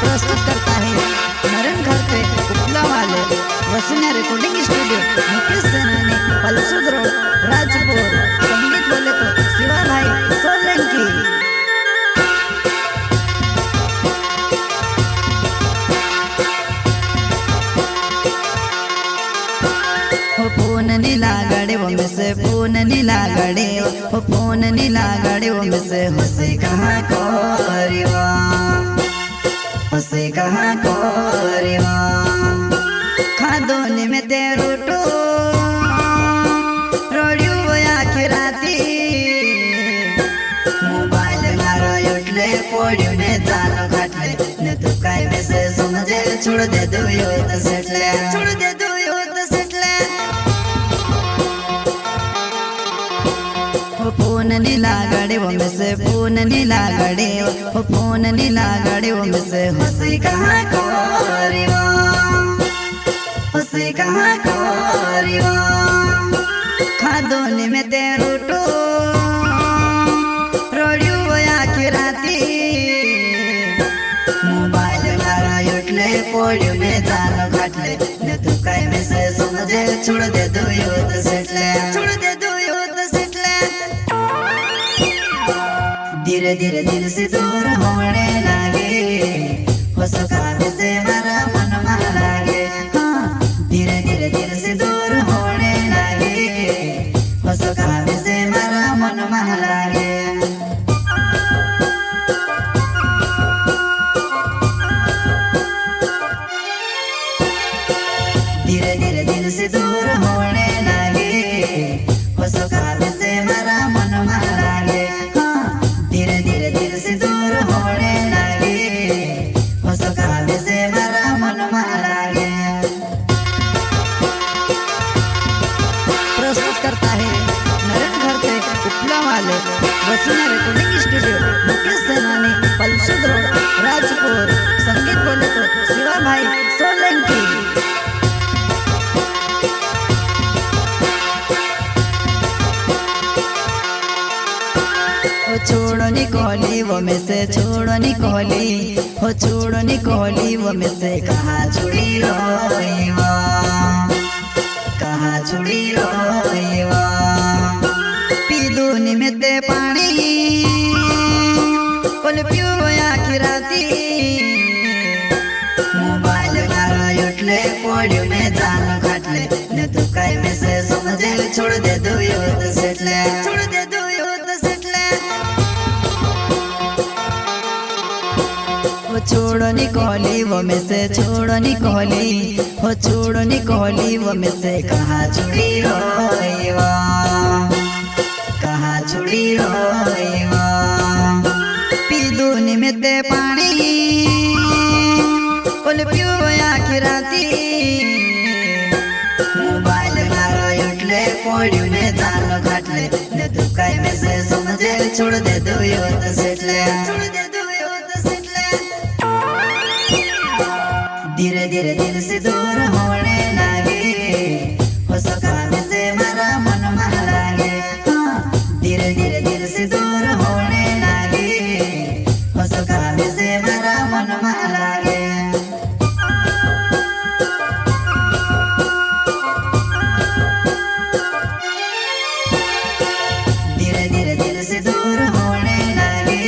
प्रस्तुत करता है नरेंद्र घरते उपला वाले वसुन्या रिकॉर्डिंग स्टूडियो मुकेश सेनानी पलसूद रोड राजपुर। संगीत बोले तो शिवा भाई सोलंकी। फोन नीला गाड़ी वो में से फोन नीला गाड़ी वो फोन नीला गाड़ी वो में से हंसे कहाँ कोरिवा हंसे कहाँ कोरिवा खादोनी में तेरू टू रोडियो वो आखिर राती मोबाइल मारो उठले पोडियो ने जानो घाटले न तू काय में से समझे छोड़ दे दो यो तो सेटले छोड़ दे दो यो तो सेटले। फोन नीला गाड़ी वो में से फोन नीला गाड़ी वो फोन नीला गाड़ी वो में से हंसी कहाँ कोरिवा हंसी कहाँ कोरिवा खादोनी में तेरू टू रोडियो वो आखिर राती मोबाइल मारा उठले पोडियो में जानो घाटले न तू काय में से समझे छोड़ दे दो यो तो सेटले छोड़ दे दो यो तो सेटले। धीरे धीरे दिल से दूर होने लगे हो सका से मेरा मन मान लगे हाँ धीरे धीरे दिल से दूर होने लगे हो सका से मेरा मन मान लगे। धीरे धीरे दिल से दूर होने लगे हो सका से मेरा मन मान लगे हाँ धीरे धीरे दिल से दूर होने लगे हो सका से मेरा मन मान लगे। प्रस्तुत करता है नरेंद्र घरते उपला वाले वसुन्या रिकॉर्डिंग स्टूडियो मुकेश सेनानी पलसूद रोड राजपुर। संगीत बोले तो शिवा भाई सोलंकी। छोड़ो निकोली वो में से छोड़ो निकोली हो छोड़ो निकोली वो में से कहाँ छुड़ी रोईवा कहाँ छुड़ी रोईवा पीदूनी में ते पानी पल पियो आखिर राती मोबाइल मारा उठले पोडियो में जानो घाटले न तू काय में से समझे छोड़ दे दो यो तो सेटले छोड़ दे दो यो तो सेटले। वो छोड़ो निकोली वो में से छोड़ो निकोली हो छोड़ो निकोली वो में से कहाँ छुड़ी रोईवा कहाँ छुड़ी रोईवा पीदूनी में ते पानी पल पियो आखिर राती मोबाइल मारो उठले पोडियो में जानो घाटले न तू काय में से समझे छोड़ दे दो यो तो सेटले छोड़ दे दो यो तो सेटले। धीरे धीरे दिल से दूर होने लगे हो सका से मेरा मन मान लगे हाँ धीरे धीरे दिल से दूर होने लगे हो सका से मेरा मन मान लगे। धीरे धीरे दिल से दूर होने लगे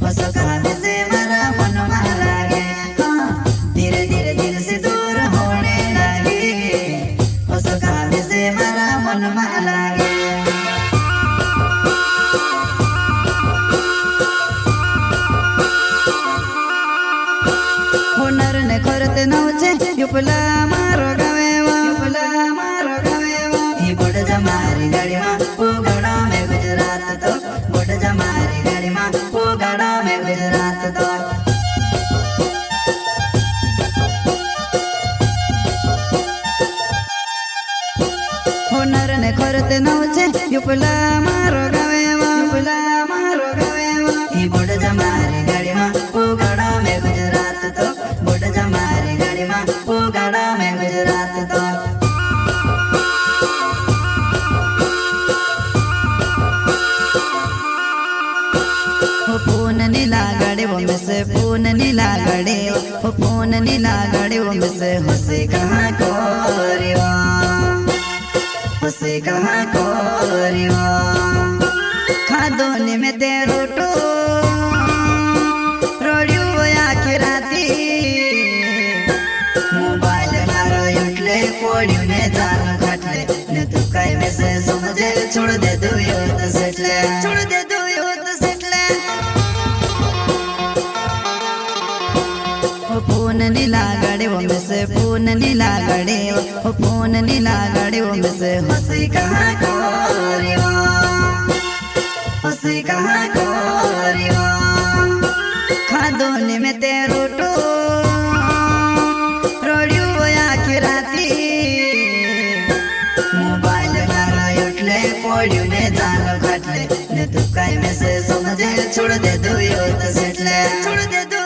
हो सका से मेरा मन मान लगे हाँ धीरे धीरे दिल से दूर होने लगे हो सका से मेरा मन मान लगे। होनर ने करते नवचे युपला मारो गवेवा युपला मारो गवेवा ही बोड जमारी गाड़ी मां ओ गड़ा में गुजरात तो बोड जमारी गाड़ी मां ओ गड़ा में गुजरात तो। होनर ने करते नवचे युपला मारो गवेवा युपला मारो गवेवा ही बोड जमारी गाड़ी मां ओ गड़ा में गुजरात तो बोड जमारी गाड़ी मां ओ गड़ा में गुजरात तो। फोन नीला गाड़ी वो मिसे फोन नी लागड़े वो फोन नी लागड़े वो मिसे होसे कहाँ कोरियो होसे कहाँ कोरियो खादोने में ते रोटो रोडियो आखी राती मोबाइल मारो उठले कोडियो ने जानो खटले ने तू काय में से समझे छोड़ दे दो यो तो सेटले छोड़ दे दो यो तो सेटले वो फोन नी लागड़े वो मिसे फोन नी लागड़े वो फोन नी लागड़े वो मिसे होसे कहाँ कोरियो होसे कहाँ कोरियो खादोने में ते रोटो रोडियो आखी राती मोबाइल मारो उठले कोडियो ने जानो खटले ने तू काय में से समझे छोड़ दे दो यो तो सेटले छोड़ दे दो